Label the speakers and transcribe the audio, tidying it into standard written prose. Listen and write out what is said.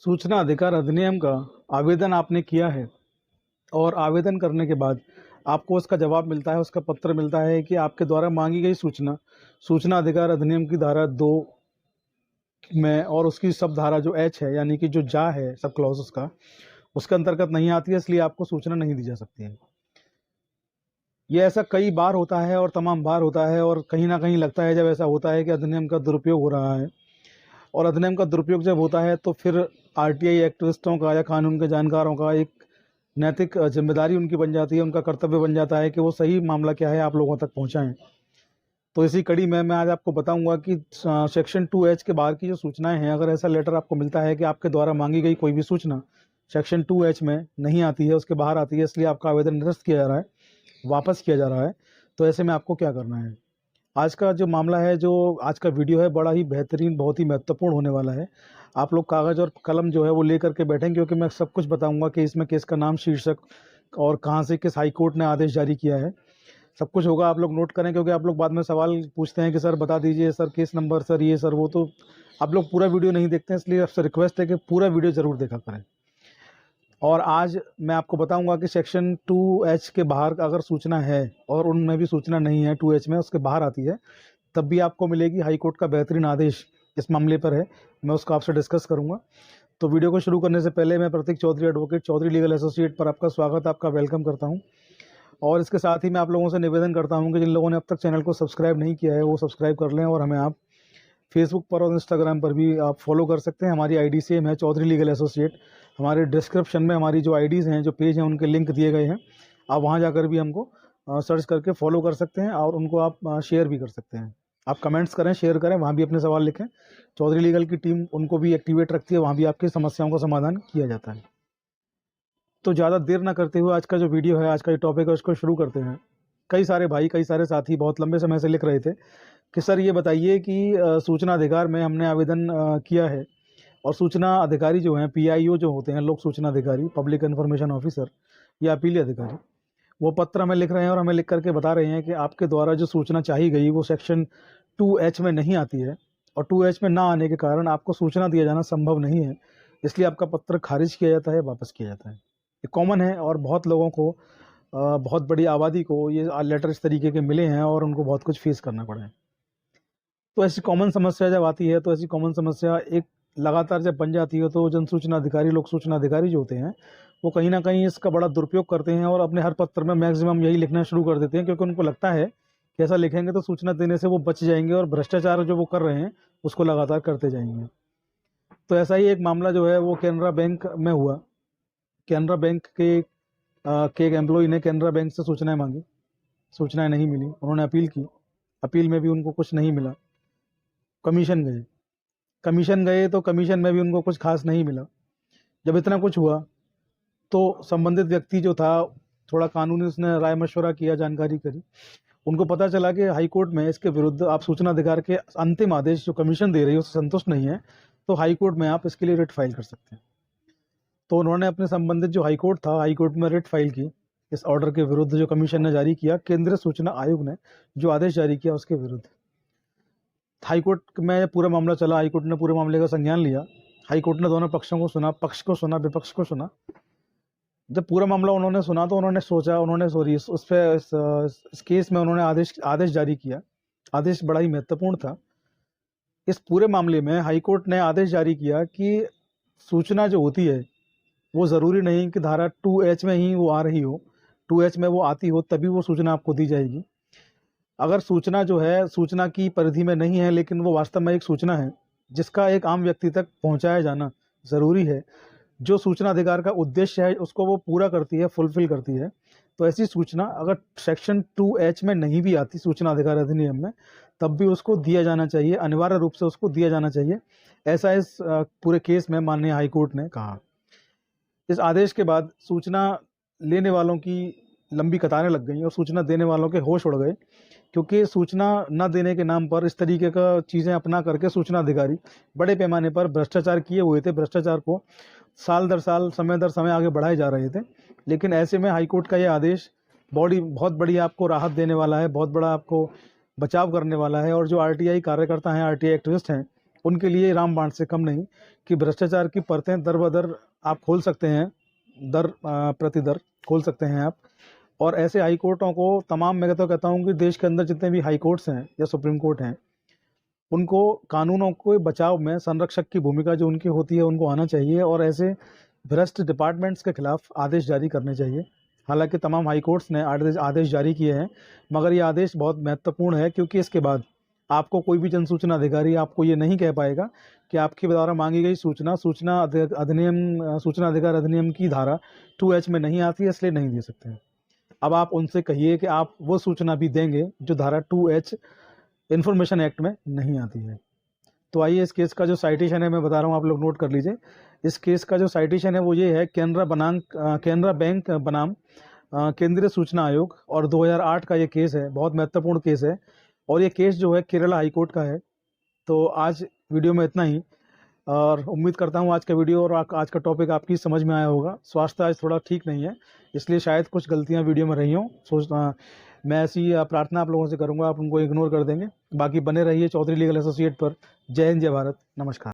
Speaker 1: सूचना अधिकार अधिनियम का आवेदन आपने किया है और आवेदन करने के बाद आपको उसका जवाब मिलता है, उसका पत्र मिलता है कि आपके द्वारा मांगी गई सूचना सूचना अधिकार अधिनियम की धारा 2 में और उसकी सब धारा जो एच है यानी कि जो जा है सब क्लॉज उसके अंतर्गत नहीं आती है, इसलिए आपको सूचना नहीं दी जा सकती है। ये ऐसा कई बार होता है और तमाम बार होता है और कहीं ना कहीं लगता है जब ऐसा होता है कि अधिनियम का दुरुपयोग हो रहा है। और अधिनियम का दुरुपयोग जब होता है तो फिर आरटीआई एक्टिविस्टों का या कानून के जानकारों का एक नैतिक जिम्मेदारी उनकी बन जाती है, उनका कर्तव्य बन जाता है कि वो सही मामला क्या है आप लोगों तक पहुंचाएं। तो इसी कड़ी में मैं आज आपको बताऊंगा कि सेक्शन 2H के बाहर की जो सूचनाएं हैं, अगर ऐसा लेटर आपको मिलता है कि आपके द्वारा मांगी गई कोई भी सूचना सेक्शन 2H में नहीं आती है, उसके बाहर आती है, इसलिए आपका आवेदन निरस्त किया जा रहा है, वापस किया जा रहा है, तो ऐसे में आपको क्या करना है। आज का जो मामला है, जो आज का वीडियो है, बड़ा ही बेहतरीन, बहुत ही महत्वपूर्ण होने वाला है। आप लोग कागज़ और कलम जो है वो ले करके बैठेंगे, क्योंकि मैं सब कुछ बताऊंगा कि इसमें केस का नाम, शीर्षक और कहाँ से किस हाई कोर्ट ने आदेश जारी किया है, सब कुछ होगा। आप लोग नोट करें, क्योंकि आप लोग बाद में सवाल पूछते हैं कि सर बता दीजिए, सर केस नंबर, सर ये सर वो, तो आप लोग पूरा वीडियो नहीं देखते हैं, इसलिए आपसे रिक्वेस्ट है कि पूरा वीडियो ज़रूर देखा करें। और आज मैं आपको बताऊंगा कि सेक्शन 2H के बाहर अगर सूचना है और उनमें भी सूचना नहीं है 2H में, उसके बाहर आती है, तब भी आपको मिलेगी। हाई कोर्ट का बेहतरीन आदेश इस मामले पर है, मैं उसका आपसे डिस्कस करूंगा। तो वीडियो को शुरू करने से पहले मैं Prateek Chaudhary, advocate, Chaudhary legal associate पर आपका स्वागत, आपका वेलकम करता हूं। और इसके साथ ही मैं आप लोगों से निवेदन करता हूं कि जिन लोगों ने अब तक चैनल को सब्सक्राइब नहीं किया है वो सब्सक्राइब कर लें, और हमें आप फेसबुक पर और इंस्टाग्राम पर भी आप फॉलो कर सकते हैं। हमारी आईडी सेम है, चौधरी लीगल एसोसिएट। हमारे डिस्क्रिप्शन में हमारी जो आईडीज़ हैं, जो पेज हैं, उनके लिंक दिए गए हैं, आप वहाँ जाकर भी हमको सर्च करके फॉलो कर सकते हैं, और उनको आप शेयर भी कर सकते हैं। आप कमेंट्स करें, शेयर करें, वहाँ भी अपने सवाल लिखें। चौधरी लीगल की टीम उनको भी एक्टिवेट रखती है, वहाँ भी आपकी समस्याओं का समाधान किया जाता है। तो ज़्यादा देर ना करते हुए आज का जो वीडियो है, आज का जो टॉपिक है, उसको शुरू करते हैं। कई सारे भाई, कई सारे साथी बहुत लंबे समय से लिख रहे थे कि सर ये बताइए कि सूचना अधिकार में हमने आवेदन किया है, और सूचना अधिकारी जो हैं, पीआईओ जो होते हैं, लोक सूचना अधिकारी, पब्लिक इन्फॉर्मेशन ऑफिसर या अपीली अधिकारी, वो पत्र हमें लिख रहे हैं और हमें लिख करके बता रहे हैं कि आपके द्वारा जो सूचना चाहिए गई वो सेक्शन 2H में नहीं आती है, और 2H में ना आने के कारण आपको सूचना दिया जाना संभव नहीं है, इसलिए आपका पत्र खारिज किया जाता है, वापस किया जाता है। ये कॉमन है और बहुत लोगों को, बहुत बड़ी आबादी को ये लेटर इस तरीके के मिले हैं और उनको बहुत कुछ फेस करना पड़ा है। तो ऐसी कॉमन समस्या जब आती है, तो ऐसी कॉमन समस्या एक लगातार जब बन जाती है, तो जन सूचना अधिकारी, लोक सूचना अधिकारी जो होते हैं, वो कहीं ना कहीं इसका बड़ा दुरुपयोग करते हैं और अपने हर पत्र में मैक्सिमम यही लिखना शुरू कर देते हैं, क्योंकि उनको लगता है कि ऐसा लिखेंगे तो सूचना देने से वो बच जाएंगे और भ्रष्टाचार जो वो कर रहे हैं उसको लगातार करते जाएंगे। तो ऐसा ही एक मामला जो है वो कैनरा बैंक में हुआ। कैनरा बैंक के एक एम्प्लॉय ने कैनरा बैंक से सूचनाएं मांगी, सूचनाएं नहीं मिली, उन्होंने अपील की, अपील में भी उनको कुछ नहीं मिला। कमीशन गए तो कमीशन में भी उनको कुछ खास नहीं मिला। जब इतना कुछ हुआ तो संबंधित व्यक्ति जो था, थोड़ा कानूनी उसने राय मशवरा किया, जानकारी करी, उनको पता चला कि हाई कोर्ट में इसके विरुद्ध आप सूचना अधिकार के अंतिम आदेश जो कमीशन दे रही है उससे संतुष्ट नहीं है, तो हाई कोर्ट में आप इसके लिए रिट फाइल कर सकते हैं। तो उन्होंने अपने संबंधित जो हाई कोर्ट था, हाई कोर्ट में रिट फाइल की इस ऑर्डर के विरुद्ध जो कमीशन ने जारी किया, केंद्रीय सूचना आयोग ने जो आदेश जारी किया उसके विरुद्ध। हाई कोर्ट में पूरा मामला चला, हाई कोर्ट ने पूरे मामले का संज्ञान लिया, हाई कोर्ट ने दोनों पक्षों को सुना, पक्ष को सुना, विपक्ष को सुना। जब पूरा मामला उन्होंने सुना तो उन्होंने सोचा, उन्होंने सॉरी उस पे इस केस में उन्होंने आदेश जारी किया। आदेश बड़ा ही महत्वपूर्ण था। इस पूरे मामले में हाई कोर्ट ने आदेश जारी किया कि सूचना जो होती है वो ज़रूरी नहीं कि धारा 2H में ही वो आ रही हो, 2H में वो आती हो तभी वो सूचना आपको दी जाएगी। अगर सूचना जो है सूचना की परिधि में नहीं है, लेकिन वो वास्तव में एक सूचना है जिसका एक आम व्यक्ति तक पहुंचाया जाना ज़रूरी है, जो सूचना अधिकार का उद्देश्य है उसको वो पूरा करती है, फुलफिल करती है, तो ऐसी सूचना अगर सेक्शन 2H में नहीं भी आती सूचना अधिकार अधिनियम में, तब भी उसको दिया जाना चाहिए, अनिवार्य रूप से उसको दिया जाना चाहिए। ऐसा इस पूरे केस में माननीय हाई कोर्ट ने कहा। इस आदेश के बाद सूचना लेने वालों की लंबी कतारें लग गई और सूचना देने वालों के होश उड़ गए, क्योंकि सूचना न देने के नाम पर इस तरीके का चीज़ें अपना करके सूचना अधिकारी बड़े पैमाने पर भ्रष्टाचार किए हुए थे। भ्रष्टाचार को साल दर साल, समय दर समय आगे बढ़ाए जा रहे थे। लेकिन ऐसे में हाईकोर्ट का ये आदेश बहुत बड़ी आपको राहत देने वाला है, बहुत बड़ा आपको बचाव करने वाला है। और जो आरटीआई कार्यकर्ता हैं, आरटीआई एक्टिविस्ट हैं, उनके लिए रामबाण से कम नहीं कि भ्रष्टाचार की परतें दर बदर आप खोल सकते हैं, दर प्रति दर खोल सकते हैं आप। और ऐसे हाई कोर्टों को तमाम, मैं तो कहता हूँ कि देश के अंदर जितने भी हाई कोर्ट्स हैं या सुप्रीम कोर्ट हैं, उनको कानूनों के बचाव में संरक्षक की भूमिका जो उनकी होती है उनको आना चाहिए और ऐसे भ्रष्ट डिपार्टमेंट्स के खिलाफ आदेश जारी करने चाहिए। हालांकि तमाम हाई कोर्ट्स ने आदेश जारी किए हैं, मगर ये आदेश बहुत महत्वपूर्ण है, क्योंकि इसके बाद आपको कोई भी जन सूचना अधिकारी आपको ये नहीं कह पाएगा कि आपके द्वारा मांगी गई सूचना अधिनियम, सूचना अधिकार अधिनियम की धारा 2H में नहीं आती है, इसलिए नहीं दे सकते हैं। अब आप उनसे कहिए कि आप वो सूचना भी देंगे जो धारा 2H इंफॉर्मेशन एक्ट में नहीं आती है। तो आइए, इस केस का जो साइटेशन है मैं बता रहा हूँ, आप लोग नोट कर लीजिए। इस केस का जो साइटेशन है वो ये है, केनरा बैंक बनाम केंद्रीय सूचना आयोग, और 2008 का ये केस है, बहुत महत्वपूर्ण केस है। और ये केस जो है केरला हाई कोर्ट का है। तो आज वीडियो में इतना ही, और उम्मीद करता हूँ आज का वीडियो और आज का टॉपिक आपकी समझ में आया होगा। स्वास्थ्य आज थोड़ा ठीक नहीं है, इसलिए शायद कुछ गलतियाँ वीडियो में रही हों। मैं ऐसी प्रार्थना आप लोगों से करूँगा, आप उनको इग्नोर कर देंगे। बाकी बने रहिए चौधरी लीगल एसोसिएट पर। जय हिंद, जय भारत, नमस्कार।